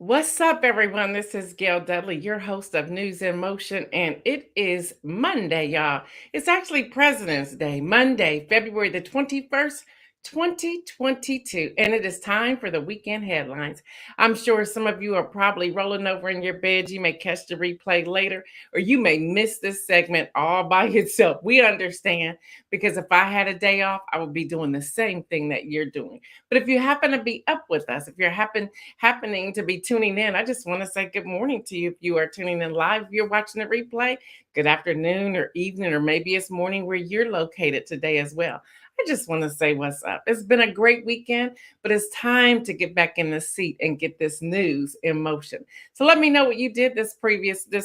What's up, everyone? This is Gail Dudley, your host of News in Motion, and it is Monday, y'all. It's actually President's Day, Monday, February the 21st, 2022, and it is time for the weekend headlines. I'm sure some of you are probably rolling over in your beds. You may catch the replay later, or you may miss this segment all by itself. We understand because if I had a day off, I would be doing the same thing that you're doing. But if you happen to be up with us, if you're happening to be tuning in, I just want to say good morning to you. If you are tuning in live, if you're watching the replay, good afternoon or evening, or maybe it's morning where you're located today as well. I just want to say what's up. It's been a great weekend, but it's time to get back in the seat and get this news in motion. So let me know what you did this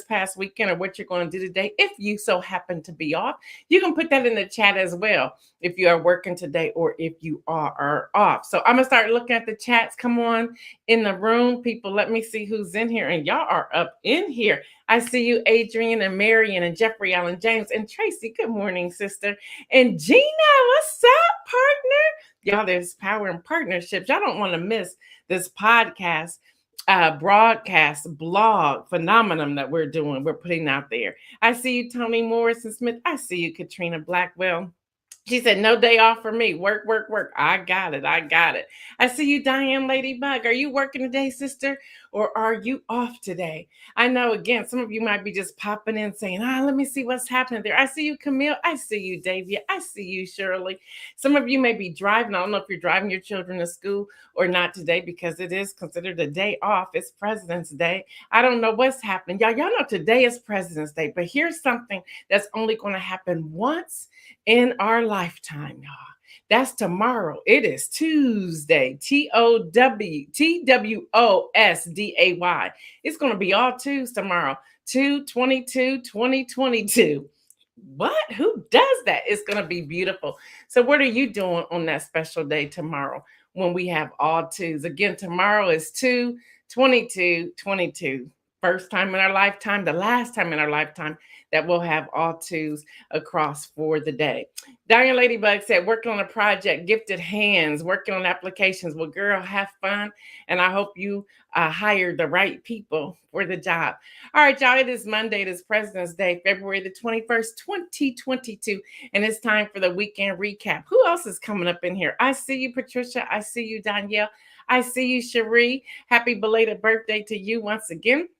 past weekend, or what you're going to do today. If you so happen to be off, you can put that in the chat as well. If you are working today or if you are off. So I'm gonna start looking at the chats. Come on in the room, people. Let me see who's in here. And y'all are up in here. I see you, Adrian and Marion and Jeffrey Allen James and Tracy. Good morning, sister. And Gina, what's up, partner? Y'all, there's power in partnerships. Y'all don't want to miss this podcast, broadcast, blog phenomenon that we're putting out there. I see you, Tony Morrison Smith. I see you, Katrina Blackwell. She said, no day off for me. Work, work, work. I got it. I see you, Diane Ladybug. Are you working today, sister? Or are you off today? I know, again, some of you might be just popping in saying, let me see what's happening there. I see you, Camille. I see you, Davia. I see you, Shirley. Some of you may be driving. I don't know if you're driving your children to school or not today, because it is considered a day off. It's President's Day. I don't know what's happening. Y'all know today is President's Day, but here's something that's only going to happen once in our lifetime, y'all. That's tomorrow. It is Tuesday, TWOSDAY. It's going to be all twos tomorrow, 2/22/2022. What? Who does that? It's going to be beautiful. So what are you doing on that special day tomorrow when we have all twos? Again, tomorrow is 2/22/22. First time in our lifetime, the last time in our lifetime that we'll have all twos across for the day. Diane Ladybug said, working on a project, gifted hands, working on applications. Well, girl, have fun. And I hope you hire the right people for the job. All right, y'all, it is Monday. It is President's Day, February the 21st, 2022. And it's time for the weekend recap. Who else is coming up in here? I see you, Patricia. I see you, Danielle. I see you, Cherie. Happy belated birthday to you once again.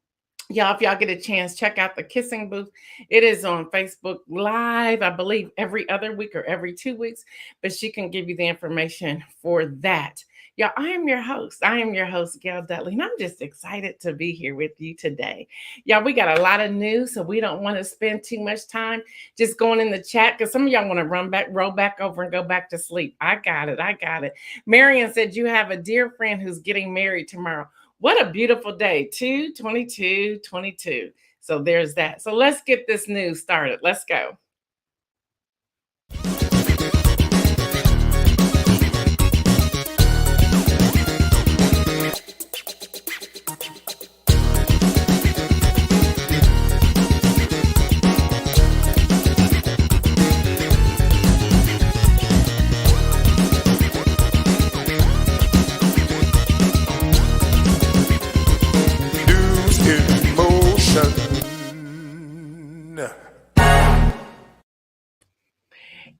Y'all, if y'all get a chance, check out the Kissing Booth. It is on Facebook Live, I believe, every other week or every 2 weeks, but she can give you the information for that. Y'all, I am your host, Gail Dudley, and I'm just excited to be here with you today. Y'all, we got a lot of news, so we don't want to spend too much time just going in the chat, because some of y'all want to roll back over and go back to sleep. I got it. Marion said you have a dear friend who's getting married tomorrow. What a beautiful day, 2/22/22. So there's that. So let's get this news started. Let's go.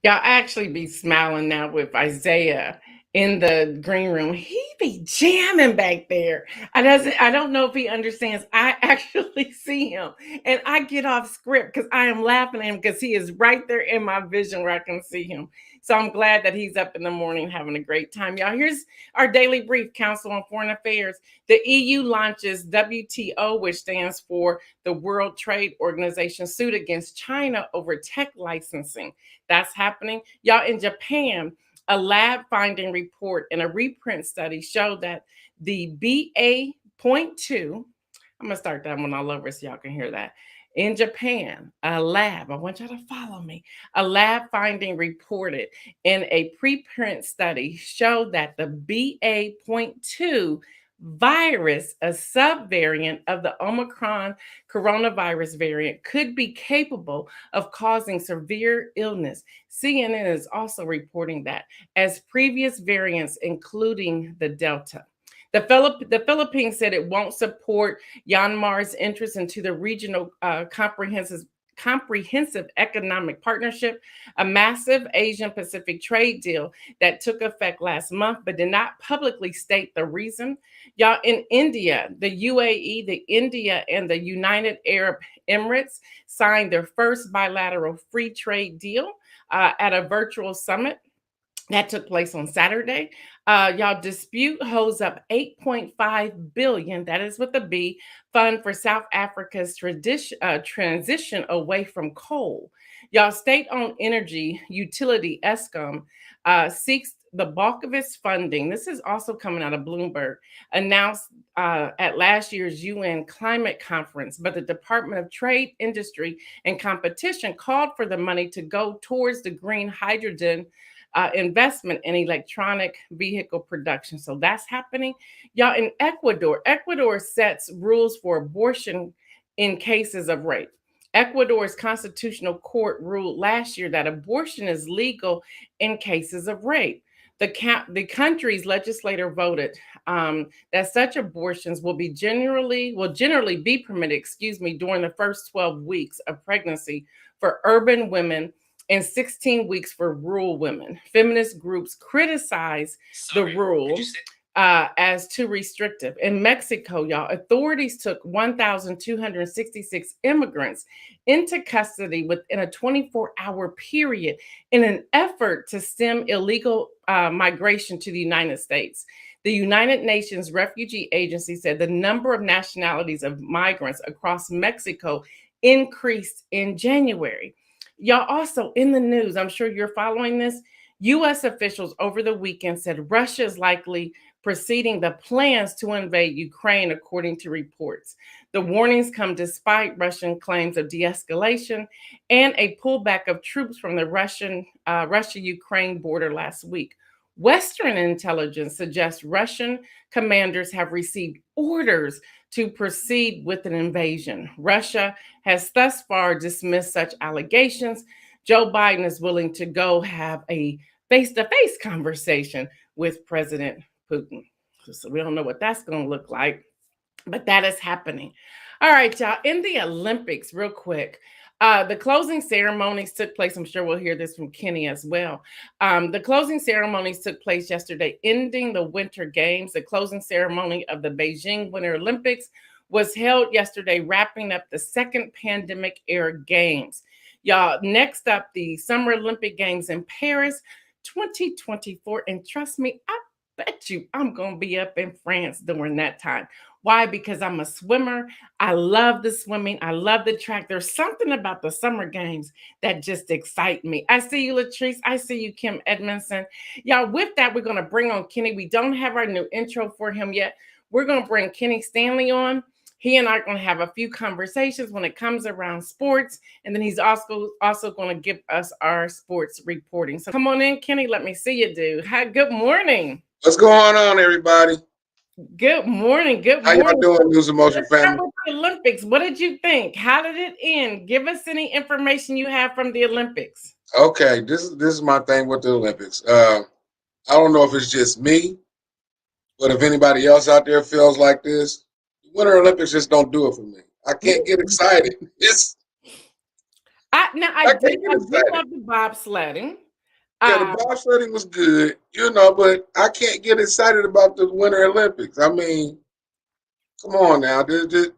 Y'all actually be smiling now with Isaiah in the green room. He be jamming back there. I don't know if he understands. I actually see him, and I get off script because I am laughing at him, because he is right there in my vision where I can see him. So I'm glad that he's up in the morning having a great time. Y'all, here's our daily brief. Council on Foreign Affairs. The EU launches WTO, which stands for the World Trade Organization, suit against China over tech licensing. That's happening. Y'all, in Japan, a lab finding report and a reprint study showed that the BA.2, I'm going to start that one all over so y'all can hear that. In Japan, a lab, I want y'all to follow me, a lab finding reported in a preprint study showed that the BA.2 virus, a subvariant of the Omicron coronavirus variant, could be capable of causing severe illness. CNN is also reporting that, as previous variants, including the Delta. The Philippines said it won't support Myanmar's interest into the regional comprehensive economic partnership, a massive Asian Pacific trade deal that took effect last month, but did not publicly state the reason. Y'all, in India, the UAE, the India, and the United Arab Emirates signed their first bilateral free trade deal at a virtual summit that took place on Saturday. Y'all, dispute holds up 8.5 billion, that is with a B, fund for South Africa's transition away from coal. Y'all, state-owned energy utility Eskom seeks the bulk of its funding. This is also coming out of Bloomberg, announced at last year's UN climate conference, but the Department of Trade, Industry, and Competition called for the money to go towards the green hydrogen investment in electronic vehicle production. So that's happening. Y'all, in Ecuador, Ecuador sets rules for abortion in cases of rape. Ecuador's constitutional court ruled last year that abortion is legal in cases of rape. The country's legislator voted that such abortions will generally be permitted, during the first 12 weeks of pregnancy for urban women and 16 weeks for rural women. Feminist groups criticize the rule as too restrictive. In Mexico, y'all, authorities took 1,266 immigrants into custody within a 24-hour period in an effort to stem illegal migration to the United States. The United Nations Refugee Agency said the number of nationalities of migrants across Mexico increased in January. Y'all, also in the news, I'm sure you're following this, U.S. officials over the weekend said Russia is likely preceding the plans to invade Ukraine, according to reports. The warnings come despite Russian claims of de-escalation and a pullback of troops from the Russia-Ukraine border last week. Western intelligence suggests Russian commanders have received orders to proceed with an invasion. Russia has thus far dismissed such allegations. Joe Biden is willing to go have a face-to-face conversation with President Putin. So we don't know what that's going to look like, but that is happening. All right, y'all, in the Olympics, real quick, the closing ceremonies took place. I'm sure we'll hear this from Kenny as well. The closing ceremonies took place yesterday, ending the Winter Games. The closing ceremony of the Beijing Winter Olympics was held yesterday, wrapping up the second pandemic-era games. Y'all, next up, the Summer Olympic Games in Paris 2024. And trust me, I bet you I'm going to be up in France during that time. Why? Because I'm a swimmer. I love the swimming. I love the track. There's something about the summer games that just excite me. I see you, Latrice. I see you, Kim Edmondson. Y'all, with that, we're going to bring on Kenny. We don't have our new intro for him yet. We're going to bring Kenny Stanley on. He and I are going to have a few conversations when it comes around sports. And then he's also going to give us our sports reporting. So come on in, Kenny. Let me see you, dude. Hi, good morning. What's going on, everybody? Good morning. Good morning. How y'all doing, News Emotion family? With the Olympics, what did you think? How did it end? Give us any information you have from the Olympics. Okay, this is my thing with the Olympics. I don't know if it's just me, but if anybody else out there feels like this, the Winter Olympics just don't do it for me. I can't get excited. I did love the bobsledding. Yeah, the bobsledding was good, but I can't get excited about the Winter Olympics. I mean, come on now. It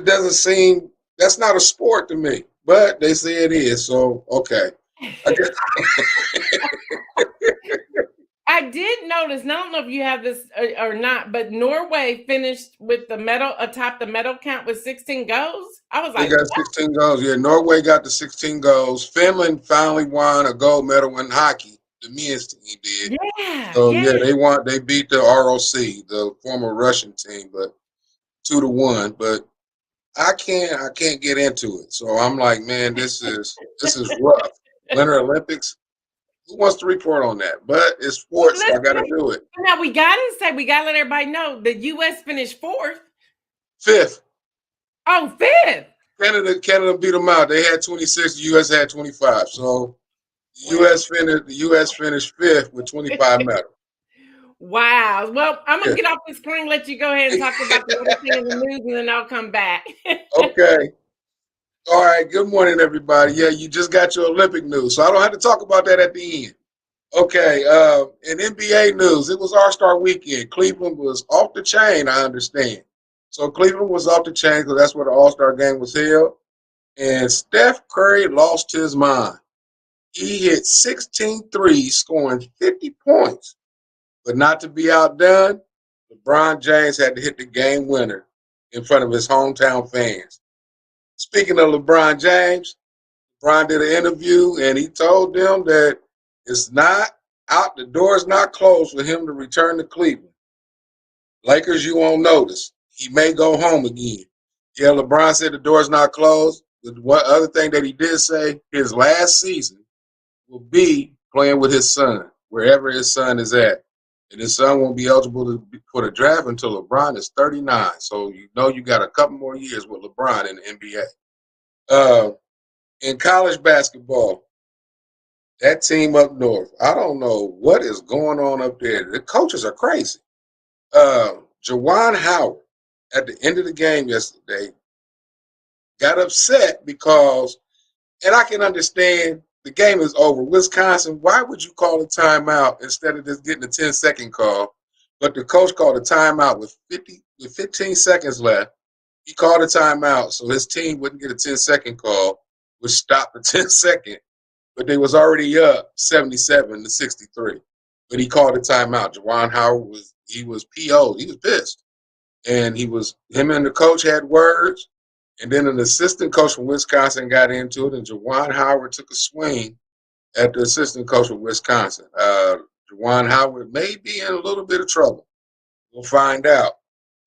doesn't seem, that's not a sport to me, but they say it is. So, okay. I did notice, and I don't know if you have this or not, but Norway finished with the medal atop the medal count with 16 goals. I was like, they got 16 goals. Yeah, Norway got the 16 goals. Finland finally won a gold medal in hockey. The men's team did. Yeah. So yeah, they won. They beat the ROC, the former Russian team, but 2-1. But I can't get into it. So I'm like, man, this is rough. Winter Olympics. Who wants to report on that? But it's sports, so I got to do it. Now we got to let everybody know the U.S. finished fifth. Oh, fifth. Canada beat them out. They had 26. The U.S. had 25. So the U.S. finished fifth with 25 medals. Wow. Well, I'm gonna Yeah. get off the screen, let you go ahead and talk about the other thing in the news, and then I'll come back. Okay. All right. Good morning, everybody. Yeah, you just got your Olympic news, so I don't have to talk about that at the end. Okay. In NBA news, it was All-Star Weekend. Cleveland was off the chain, I understand. So Cleveland was off the chain because that's where the All-Star game was held. And Steph Curry lost his mind. He hit 16 threes, scoring 50 points. But not to be outdone, LeBron James had to hit the game winner in front of his hometown fans. Speaking of LeBron James, LeBron did an interview and he told them that it's not out, the door is not closed for him to return to Cleveland. Lakers, you won't notice. He may go home again. Yeah, LeBron said the door's not closed. The one other thing that he did say, his last season will be playing with his son, wherever his son is at. And his son won't be eligible for the draft until LeBron is 39. So you know you got a couple more years with LeBron in the NBA. In college basketball, that team up north, I don't know what is going on up there. The coaches are crazy. Jawan Howard, at the end of the game yesterday, got upset because, and I can understand the game is over. Wisconsin, why would you call a timeout instead of just getting a 10-second call? But the coach called a timeout with 15 seconds left. He called a timeout so his team wouldn't get a 10-second call, which stopped the 10-second. But they was already up 77-63. But he called a timeout. Jawan Howard was PO'd. He was pissed. And him and the coach had words. And then an assistant coach from Wisconsin got into it, and Jawan Howard took a swing at the assistant coach from Wisconsin. Jawan Howard may be in a little bit of trouble. We'll find out.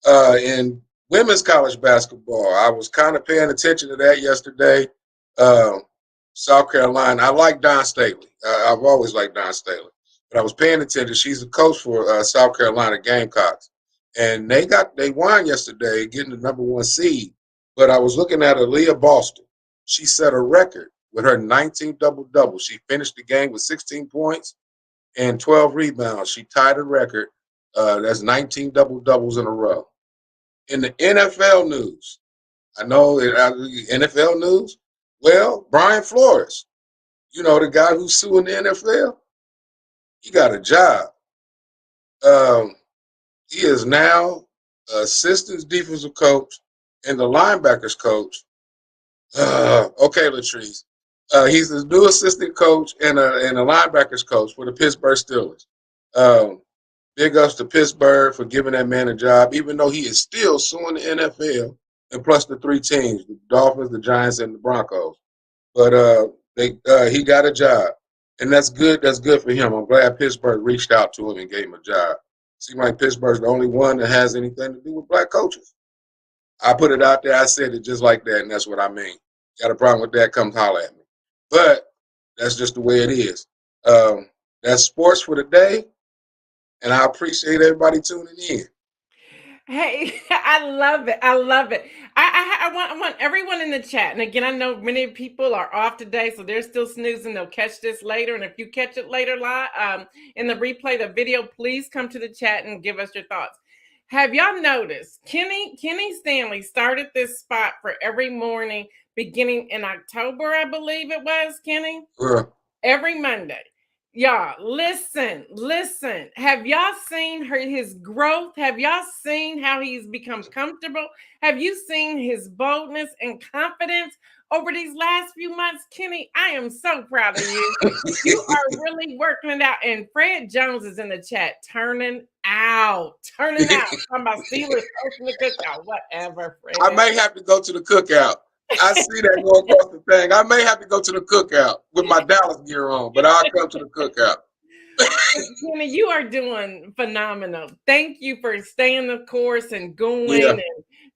In women's college basketball, I was kind of paying attention to that yesterday. Uh, South Carolina, I like Don Staley. I've always liked Don Staley. But I was paying attention. She's the coach for South Carolina Gamecocks. And they won yesterday, getting the number one seed. But I was looking at Aaliyah Boston. She set a record with her 19th double-double. She finished the game with 16 points and 12 rebounds. She tied a record. That's 19 double-doubles in a row. In the NFL news, I know NFL news, well, Brian Flores, the guy who's suing the NFL, he got a job. Um, he is now assistant defensive coach and the linebackers coach. Okay, Latrice. He's the new assistant coach and a linebackers coach for the Pittsburgh Steelers. Um, Big ups to Pittsburgh for giving that man a job, even though he is still suing the NFL and plus the three teams, the Dolphins, the Giants, and the Broncos. But he got a job, and that's good. That's good for him. I'm glad Pittsburgh reached out to him and gave him a job. Seems like Pittsburgh's the only one that has anything to do with black coaches. I put it out there. I said it just like that, and that's what I mean. Got a problem with that? Come holler at me. But that's just the way it is. That's sports for the day, and I appreciate everybody tuning in. Hey, I love it. I love it. I want everyone in the chat. And again, I know many people are off today, so they're still snoozing. They'll catch this later. And if you catch it later live in the replay, the video, please come to the chat and give us your thoughts. Have y'all noticed Kenny Stanley started this spot for every morning beginning in October, I believe it was, Kenny? Every Monday. Y'all, listen. Have y'all seen his growth? Have y'all seen how he's become comfortable? Have you seen his boldness and confidence over these last few months? Kenny, I am so proud of you. You are really working it out. And Fred Jones is in the chat, turning out. Talking about Steelers hosting the cookout, whatever, Fred. I may have to go to the cookout. I see that going across the thing. I may have to go to the cookout with my Dallas gear on, but I'll come to the cookout. Kenny, you are doing phenomenal. Thank you for staying the course and going and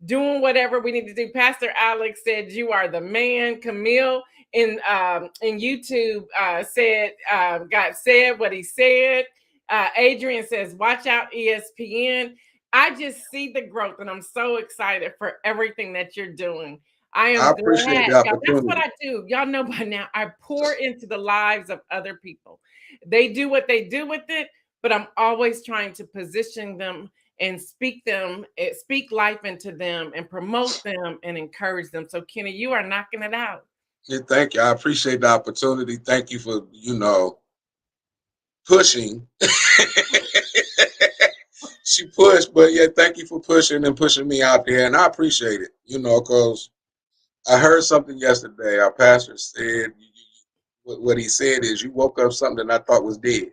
doing whatever we need to do. Pastor Alex said you are the man. Camille in YouTube said what he said. Adrian says, watch out, ESPN. I just see the growth, and I'm so excited for everything that you're doing. I appreciate the opportunity. That's what I do. Y'all know by now, I pour into the lives of other people. They do what they do with it, but I'm always trying to position them and speak life into them and promote them and encourage them. So Kenny, you are knocking it out. Yeah, thank you. I appreciate the opportunity. Thank you for, pushing. She pushed, but yeah, thank you for pushing and pushing me out there. And I appreciate it, because I heard something yesterday. Our pastor said, what he said is, you woke up something I thought was dead.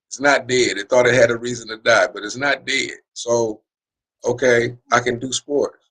It's not dead. It thought it had a reason to die, but it's not dead. So, okay, I can do sports.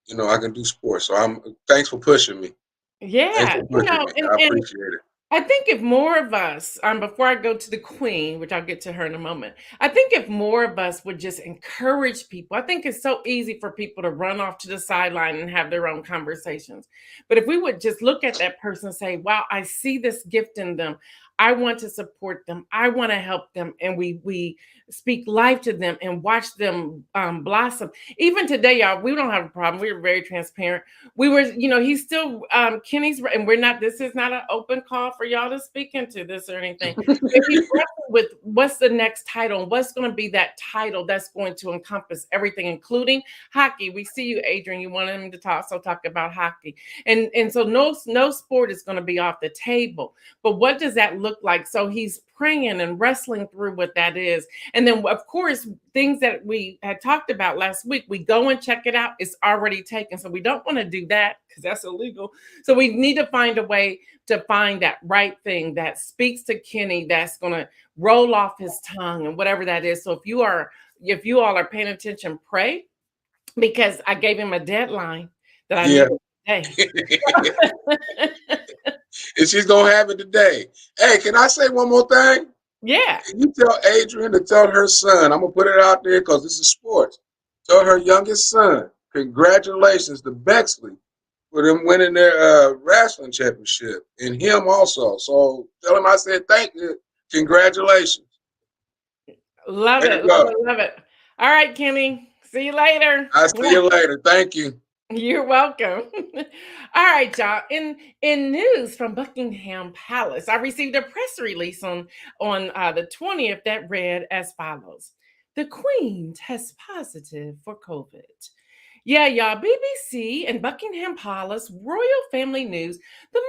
I can do sports. So thanks for pushing me. Thanks Yeah, for pushing me. I and appreciate it. I think if more of us, before I go to the queen, which I'll get to her in a moment, I think if more of us would just encourage people, I think it's so easy for people to run off to the sideline and have their own conversations. But if we would just look at that person and say, wow, I see this gift in them. I want to support them. I want to help them. And we speak life to them and watch them blossom. Even today, y'all, we don't have a problem. We're very transparent. We were, he's still Kenny's, and we're not, this is not an open call for y'all to speak into this or anything. But he's wrestling with what's the next title and what's going to be that title that's going to encompass everything, including hockey. We see you, Adrian. You wanted him to talk about hockey. And so no sport is going to be off the table. But what does that look like? So he's praying and wrestling through what that is. And then, of course, things that we had talked about last week, we go and check it out. It's already taken. So we don't want to do that because that's illegal. So we need to find a way to find that right thing that speaks to Kenny, that's going to roll off his tongue and whatever that is. So if you all are paying attention, pray, because I gave him a deadline that I Yeah. need today. And she's going to have it today. Hey, can I say one more thing? Yeah. You tell Adrian to tell her son, I'm going to put it out there because this is sports. Tell her youngest son, congratulations to Bexley for them winning their wrestling championship, and him also. So tell him I said thank you. Congratulations. Love it. Love it. Love it. All right, Kenny. See you later. I'll see you later. Thank you. You're welcome. All right, y'all. In news from Buckingham Palace, I received a press release on the 20th that read as follows: the Queen tests positive for COVID. Yeah, y'all, BBC and Buckingham Palace royal family news. The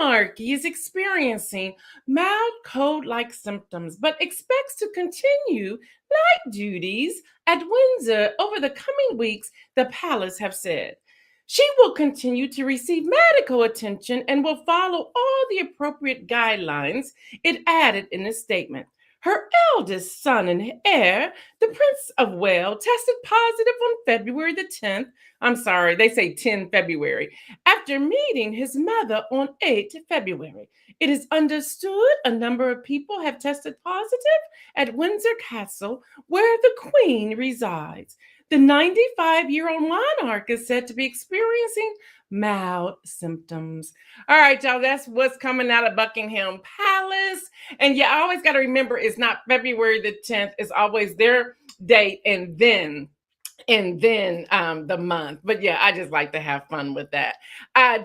monarchy is experiencing mild cold-like symptoms, but expects to continue light duties at Windsor over the coming weeks, the palace have said. She will continue to receive medical attention and will follow all the appropriate guidelines, it added in a statement. Her eldest son and heir, the Prince of Wales, tested positive on February the 10th. I'm sorry, they say 10 February, after meeting his mother on 8 February. It is understood a number of people have tested positive at Windsor Castle, where the Queen resides. The 95-year-old monarch is said to be experiencing mild symptoms. All right, y'all, that's what's coming out of Buckingham Palace. And yeah, I always got to remember it's not February the 10th, it's always their date and then the month. But yeah, I just like to have fun with that.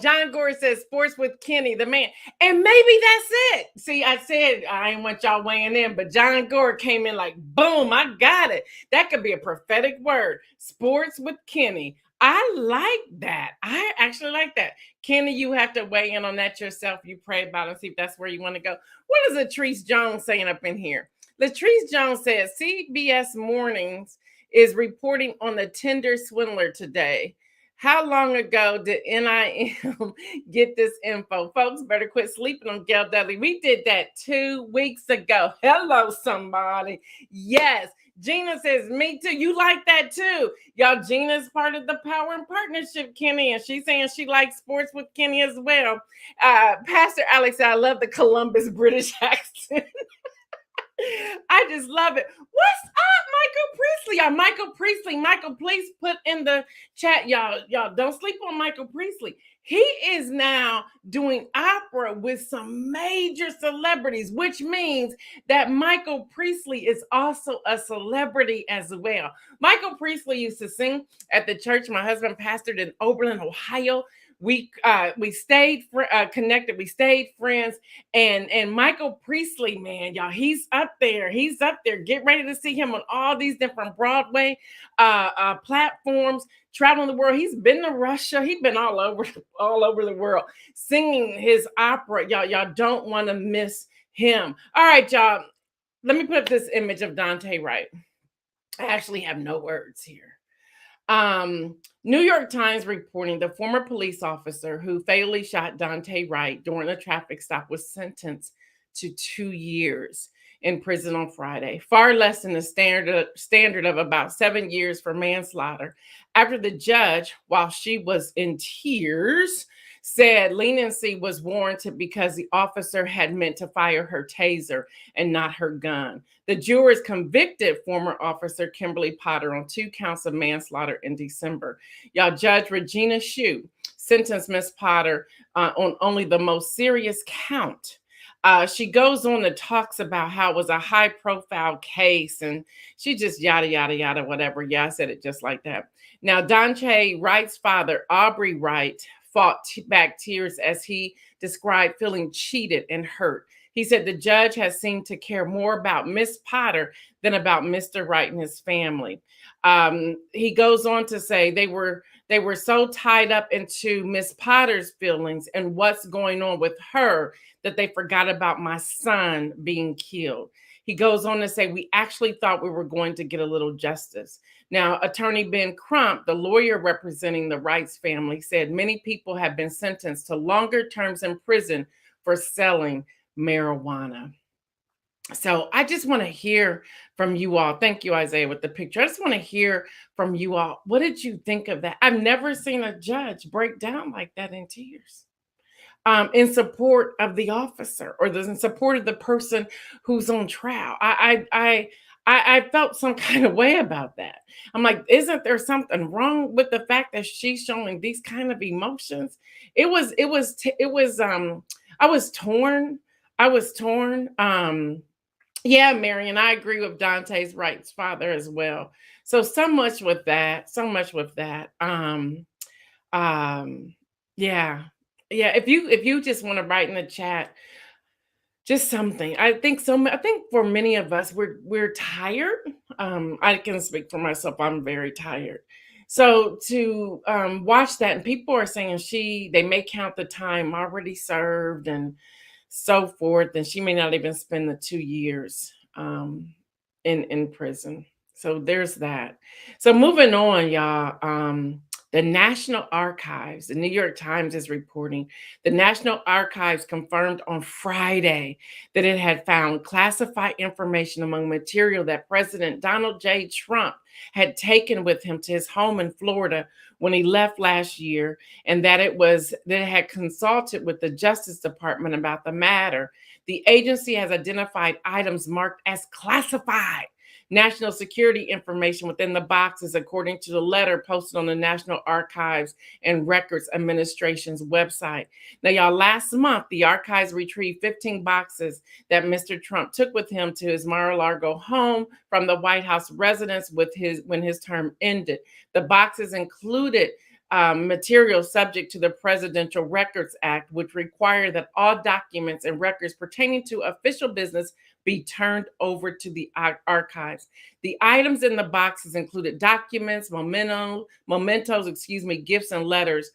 John Gore says sports with Kenny, the man. And maybe that's it. See, I said I didn't want y'all weighing in, but John Gore came in like, boom, I got it. That could be a prophetic word. Sports with Kenny. I like that. I actually like that. Kenny, you have to weigh in on that yourself. You pray about it and see if that's where you want to go. What is Latrice Jones saying up in here? Latrice Jones says CBS Mornings is reporting on the Tinder swindler today. How long ago did NIM get this info? Folks, better quit sleeping on Gail Dudley. We did that 2 weeks ago. Hello, somebody. Yes. Gina says, me too. You like that too. Y'all, Gina's part of the Power and Partnership, Kenny, and she's saying she likes sports with Kenny as well. Pastor Alex, I love the Columbus British accent. I just love it. What's up, Michael Priestley? Michael, please put in the chat, y'all. Y'all don't sleep on Michael Priestley. He is now doing opera with some major celebrities, which means that Michael Priestley is also a celebrity as well. Michael Priestley used to sing at the church my husband pastored in Oberlin, Ohio. We stayed connected. We stayed friends. And Michael Priestley, man, y'all, he's up there. He's up there. Get ready to see him on all these different Broadway platforms, traveling the world. He's been to Russia. He's been all over the world, singing his opera. Y'all don't want to miss him. All right, y'all. Let me put up this image of Dante Wright. I actually have no words here. New York Times reporting the former police officer who fatally shot Dante Wright during a traffic stop was sentenced to 2 years in prison on Friday, far less than the standard of about 7 years for manslaughter, after the judge, while she was in tears, said leniency was warranted because the officer had meant to fire her taser and not her gun. The jurors convicted former officer Kimberly Potter on 2 counts of manslaughter in December. Y'all, Judge Regina Shue sentenced Miss Potter on only the most serious count. She goes on and talks about how it was a high profile case, and she just yada, yada, yada, whatever. Yeah, I said it just like that. Now, Dante Wright's father, Aubrey Wright, fought back tears as he described feeling cheated and hurt. He said the judge has seemed to care more about Miss Potter than about Mr. Wright and his family. He goes on to say they were so tied up into Miss Potter's feelings and what's going on with her that they forgot about my son being killed. He goes on to say, we actually thought we were going to get a little justice. Now, attorney Ben Crump, the lawyer representing the Wrights family, said many people have been sentenced to longer terms in prison for selling marijuana. So I just want to hear from you all. Thank you, Isaiah, with the picture. I just want to hear from you all. What did you think of that? I've never seen a judge break down like that in tears. In support of the officer or in support of the person who's on trial. I felt some kind of way about that. I'm like, isn't there something wrong with the fact that she's showing these kind of emotions? I was torn. I was torn. Yeah, Marion, I agree with Dante's Wright's father as well. So much with that. So much with that. Um, yeah. Yeah, if you just want to write in the chat just something. I think for many of us we're tired. I can speak for myself. I'm very tired. So to watch that, and people are saying they may count the time already served and so forth, and she may not even spend the 2 years in prison. So there's that. So moving on, y'all. The National Archives, the New York Times is reporting, the National Archives confirmed on Friday that it had found classified information among material that President Donald J. Trump had taken with him to his home in Florida when he left last year, and that it had consulted with the Justice Department about the matter. The agency has identified items marked as classified national security information within the boxes, according to the letter posted on the National Archives and Records Administration's website. Now, y'all, last month, the archives retrieved 15 boxes that Mr. Trump took with him to his Mar-a-Lago home from the White House residence when his term ended. The boxes included material subject to the Presidential Records Act, which require that all documents and records pertaining to official business be turned over to the archives. The items in the boxes included documents, mementos, gifts and letters.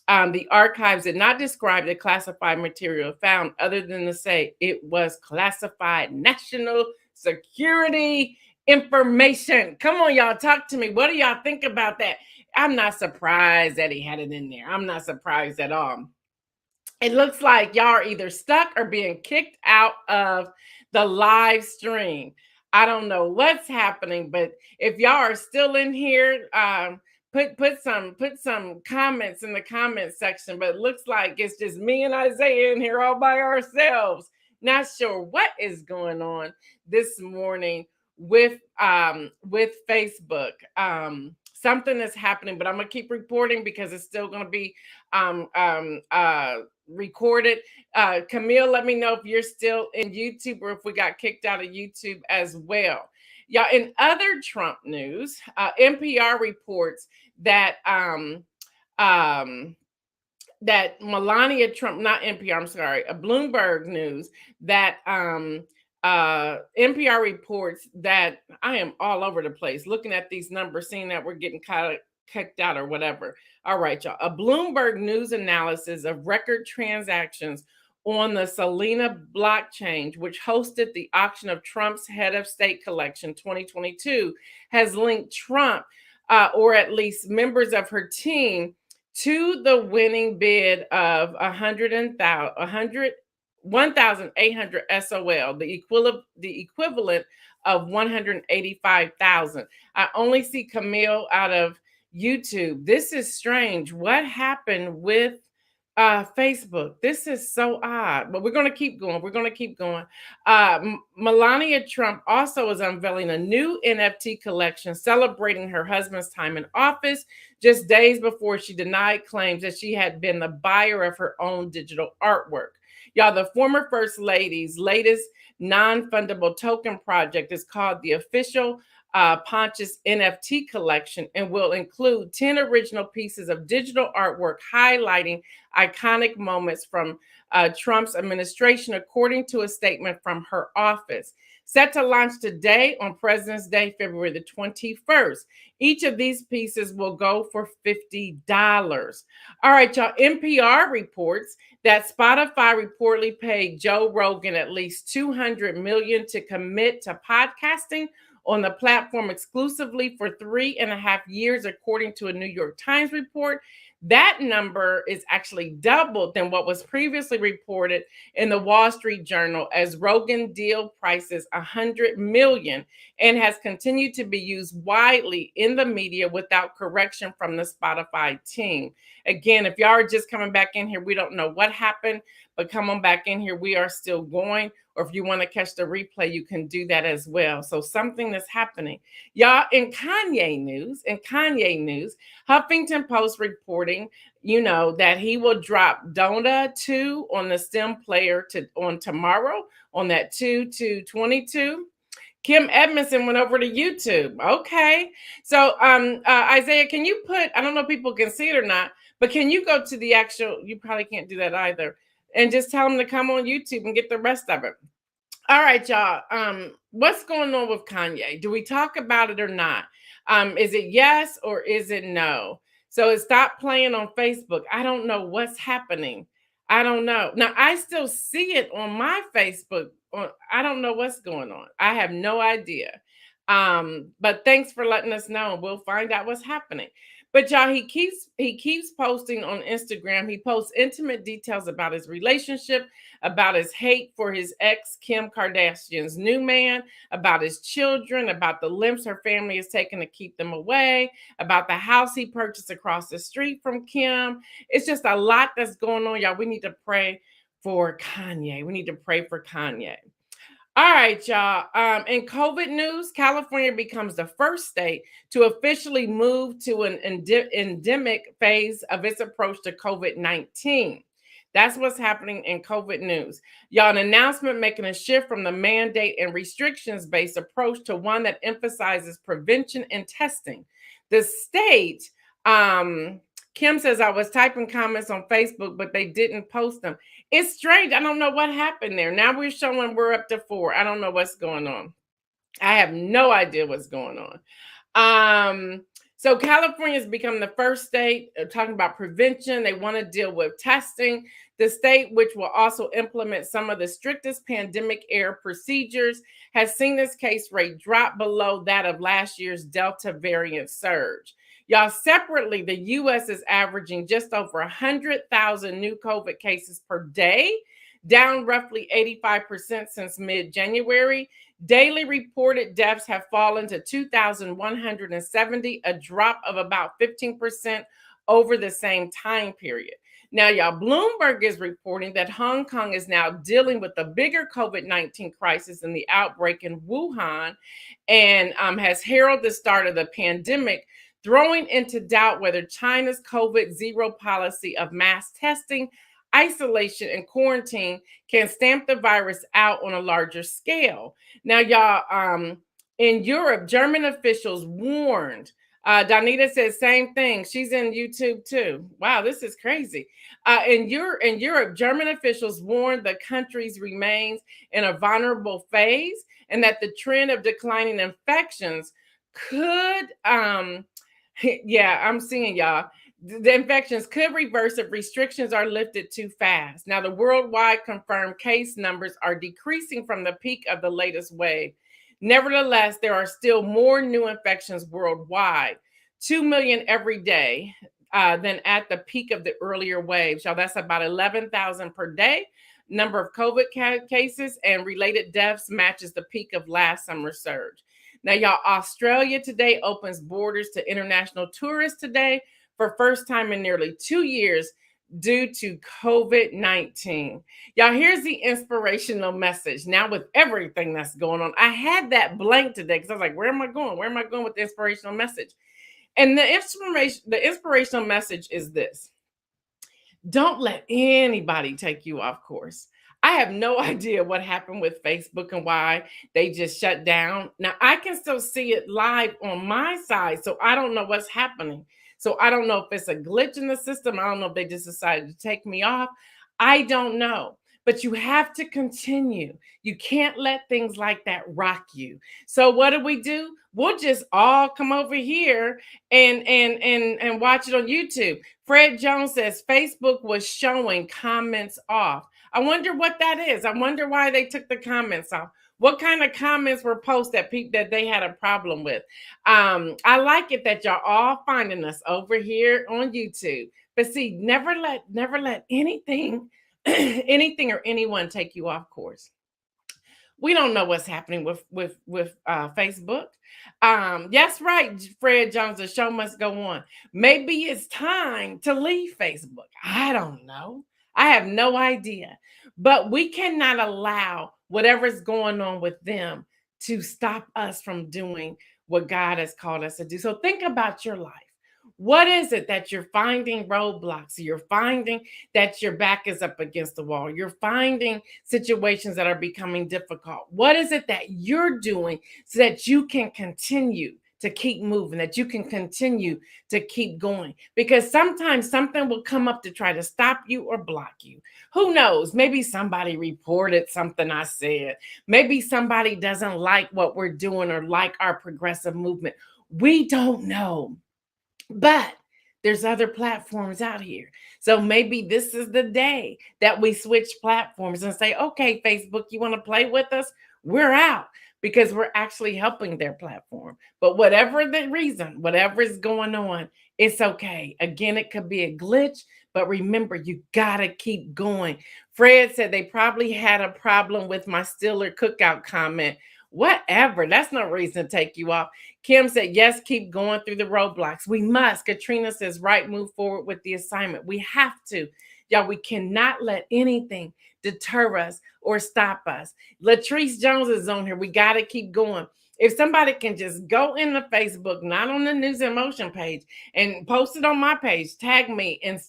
The archives did not describe the classified material found other than to say it was classified national security information. Come on, y'all, talk to me. What do y'all think about that? I'm not surprised that he had it in there. I'm not surprised at all. It looks like y'all are either stuck or being kicked out of the live stream. I don't know what's happening, but if y'all are still in here, put some comments in the comment section. But it looks like it's just me and Isaiah in here all by ourselves. Not sure what is going on this morning with Facebook. Something is happening, but I'm gonna keep reporting because it's still gonna be recorded. Camille, let me know if you're still in YouTube or if we got kicked out of YouTube as well. Yeah, in other Trump news, NPR reports that that Melania Trump, not NPR, I'm sorry, a Bloomberg News, that NPR reports that I am all over the place looking at these numbers, seeing that we're getting kind of kicked out or whatever. All right, y'all. A Bloomberg News analysis of record transactions on the Selena blockchain, which hosted the auction of Trump's head of state collection 2022, has linked Trump, or at least members of her team, to the winning bid of 1,800 SOL, the equivalent of 185,000. I only see Camille out of YouTube. This is strange. What happened with Facebook? This is so odd, but we're going to keep going. We're going to keep going. Melania Trump also is unveiling a new NFT collection celebrating her husband's time in office, just days before she denied claims that she had been the buyer of her own digital artwork. Y'all, the former First Lady's latest non-fundable token project is called the Official Pontius NFT collection and will include 10 original pieces of digital artwork highlighting iconic moments from Trump's administration, according to a statement from her office. Set to launch today on President's Day, February the 21st. Each of these pieces will go for $50. All right, y'all. NPR reports that Spotify reportedly paid Joe Rogan at least $200 million to commit to podcasting on the platform exclusively for 3.5 years, according to a New York Times report. That number is actually doubled than what was previously reported in the Wall Street Journal, as Rogan deal prices $100 million and has continued to be used widely in the media without correction from the Spotify team. Again, if y'all are just coming back in here, we don't know what happened, but come on back in here. We are still going. Or if you want to catch the replay, you can do that as well. So something that's happening. Y'all, in Kanye news, Huffington Post reporting, that he will drop Dota 2 on the STEM player on tomorrow on that 2/2/22. Kim Edmondson went over to YouTube. Okay. So Isaiah, can you put, I don't know if people can see it or not, but can you go to the actual, you probably can't do that either, and just tell them to come on YouTube and get the rest of it. All right, y'all. What's going on with Kanye? Do we talk about it or not? Is it yes or is it no? So it stopped playing on Facebook. I don't know what's happening. I don't know. Now I still see it on my Facebook. I don't know what's going on. I have no idea. But thanks for letting us know. We'll find out what's happening. But y'all, he keeps posting on Instagram. He posts intimate details about his relationship, about his hate for his ex Kim Kardashian's new man, about his children, about the lengths her family has taken to keep them away, about the house he purchased across the street from Kim. It's just a lot that's going on, y'all. We need to pray for Kanye. We need to pray for Kanye. All right, y'all. In COVID news, California becomes the first state to officially move to an endemic phase of its approach to COVID-19. That's what's happening in COVID news. Y'all, an announcement making a shift from the mandate and restrictions-based approach to one that emphasizes prevention and testing. The state, Kim says, I was typing comments on Facebook, but they didn't post them. It's strange. I don't know what happened there. Now we're showing we're up to 4. I don't know what's going on. I have no idea what's going on. So California has become the first state talking about prevention. They want to deal with testing. The state, which will also implement some of the strictest pandemic era procedures, has seen this case rate drop below that of last year's Delta variant surge. Y'all, separately, the U.S. is averaging just over 100,000 new COVID cases per day, down roughly 85% since mid-January. Daily reported deaths have fallen to 2,170, a drop of about 15% over the same time period. Now, y'all, Bloomberg is reporting that Hong Kong is now dealing with a bigger COVID-19 crisis in the outbreak in Wuhan and has heralded the start of the pandemic, throwing into doubt whether China's COVID zero policy of mass testing, isolation, and quarantine can stamp the virus out on a larger scale. Now, y'all, in Europe, German officials warned Donita says same thing. She's in YouTube too. Wow, this is crazy. In Europe, German officials warned the countries remains in a vulnerable phase, and that the trend of declining infections could yeah, I'm seeing y'all. The infections could reverse if restrictions are lifted too fast. Now, the worldwide confirmed case numbers are decreasing from the peak of the latest wave. Nevertheless, there are still more new infections worldwide, 2 million every day, than at the peak of the earlier wave. So that's about 11,000 per day. Number of COVID cases and related deaths matches the peak of last summer's surge. Now, y'all, Australia today opens borders to international tourists today for first time in nearly 2 years due to COVID-19. Y'all, here's the inspirational message. Now, with everything that's going on, I had that blank today because I was like, where am I going? Where am I going with the inspirational message? And the inspirational message is this: don't let anybody take you off course. I have no idea what happened with Facebook and why they just shut down. Now, I can still see it live on my side, so I don't know what's happening. So I don't know if it's a glitch in the system. I don't know if they just decided to take me off. I don't know. But you have to continue. You can't let things like that rock you. So what do? We'll just all come over here and watch it on YouTube. Fred Jones says Facebook was showing comments off. I wonder what that is. I wonder why they took the comments off. What kind of comments were posted that people that they had a problem with? I like it that y'all all finding us over here on YouTube. But see, never let anything, anything or anyone take you off course. We don't know what's happening with Facebook. Yes, right, Fred Jones. The show must go on. Maybe it's time to leave Facebook. I don't know. I have no idea. But we cannot allow whatever's going on with them to stop us from doing what God has called us to do. So think about your life. What is it that you're finding roadblocks? You're finding that your back is up against the wall. You're finding situations that are becoming difficult. What is it that you're doing so that you can continue to keep moving, that you can continue to keep going? Because sometimes something will come up to try to stop you or block you. Who knows? Maybe somebody reported something I said. Maybe somebody doesn't like what we're doing or like our progressive movement. We don't know. But there's other platforms out here. So maybe this is the day that we switch platforms and say, okay, Facebook, you want to play with us? We're out, because we're actually helping their platform. But whatever the reason, whatever is going on, it's okay. Again, it could be a glitch, but remember, you got to keep going. Fred said they probably had a problem with my Stiller cookout comment. Whatever. That's no reason to take you off. Kim said, yes, keep going through the roadblocks. We must. Katrina says, right, move forward with the assignment. We have to. Y'all, we cannot let anything deter us or stop us. Latrice Jones is on here. We got to keep going. If somebody can just go in the Facebook, not on the News in Motion page, and post it on my page, tag me in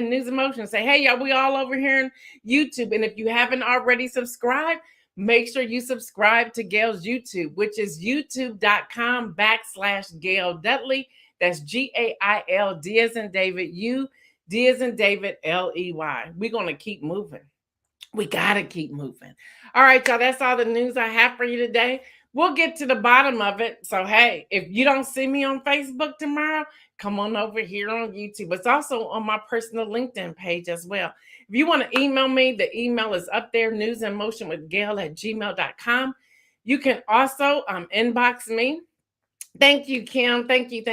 News in Motion. Say, hey, y'all, we all over here on YouTube. And if you haven't already subscribed, make sure you subscribe to Gail's YouTube, which is youtube.com/Gail Dudley. That's Gail, D as in David, U, D as in David, Ley. We're going to keep moving. We got to keep moving. All right, y'all, that's all the news I have for you today. We'll get to the bottom of it. So, hey, if you don't see me on Facebook tomorrow, come on over here on YouTube. It's also on my personal LinkedIn page as well. If you want to email me, the email is up there, newsinmotionwithgail@gmail.com. You can also inbox me. Thank you, Kim. Thank you.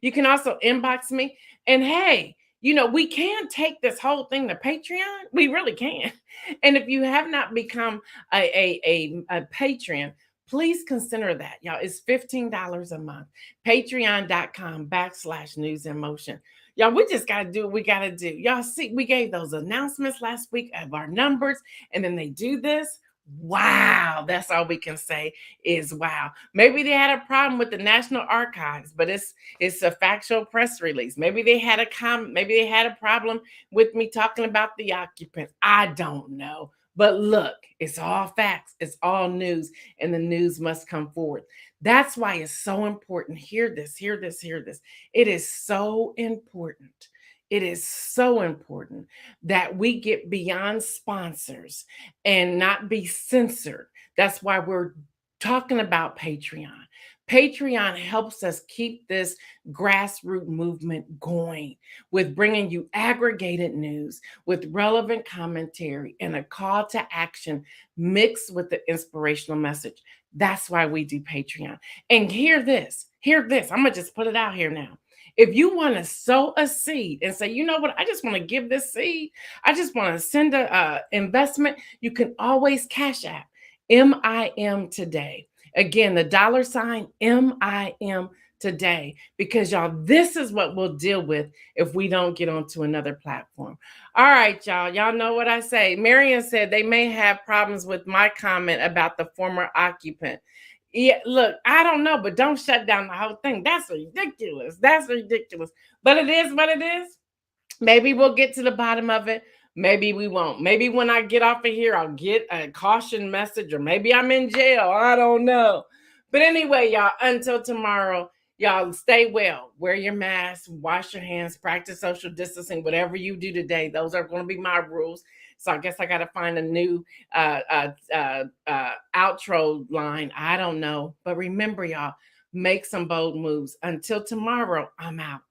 You can also inbox me. And hey, we can take this whole thing to Patreon. We really can. And if you have not become a patron, please consider that. Y'all, it's $15 a month. Patreon.com/News in Motion. Y'all, we just got to do what we got to do. Y'all see, we gave those announcements last week of our numbers, and then they do this. Wow, that's all we can say is wow. Maybe they had a problem with the National Archives, but it's a factual press release. Maybe they had a problem with me talking about the occupants. I don't know. But look, it's all facts, it's all news, and the news must come forward. That's why it's so important. Hear this, hear this, hear this. It is so important. It is so important that we get beyond sponsors and not be censored. That's why we're talking about Patreon. Patreon helps us keep this grassroots movement going with bringing you aggregated news with relevant commentary and a call to action mixed with the inspirational message. That's why we do Patreon. And hear this. I'm going to just put it out here now. If you want to sow a seed and say, you know what, I just want to give this seed, I just want to send a investment, you can always Cash App MIM Today. Again, the $ MIM Today, because y'all, this is what we'll deal with if we don't get onto another platform. All right, y'all. Y'all know what I say. Marion said they may have problems with my comment about the former occupant. Yeah, look, I don't know, but don't shut down the whole thing. That's ridiculous. That's ridiculous. But it is what it is. Maybe we'll get to the bottom of it. Maybe we won't. Maybe when I get off of here, I'll get a caution message, or maybe I'm in jail. I don't know. But anyway, y'all, until tomorrow, y'all stay well. Wear your mask, wash your hands, practice social distancing, whatever you do today. Those are going to be my rules. So I guess I got to find a new outro line. I don't know. But remember, y'all, make some bold moves. Until tomorrow, I'm out.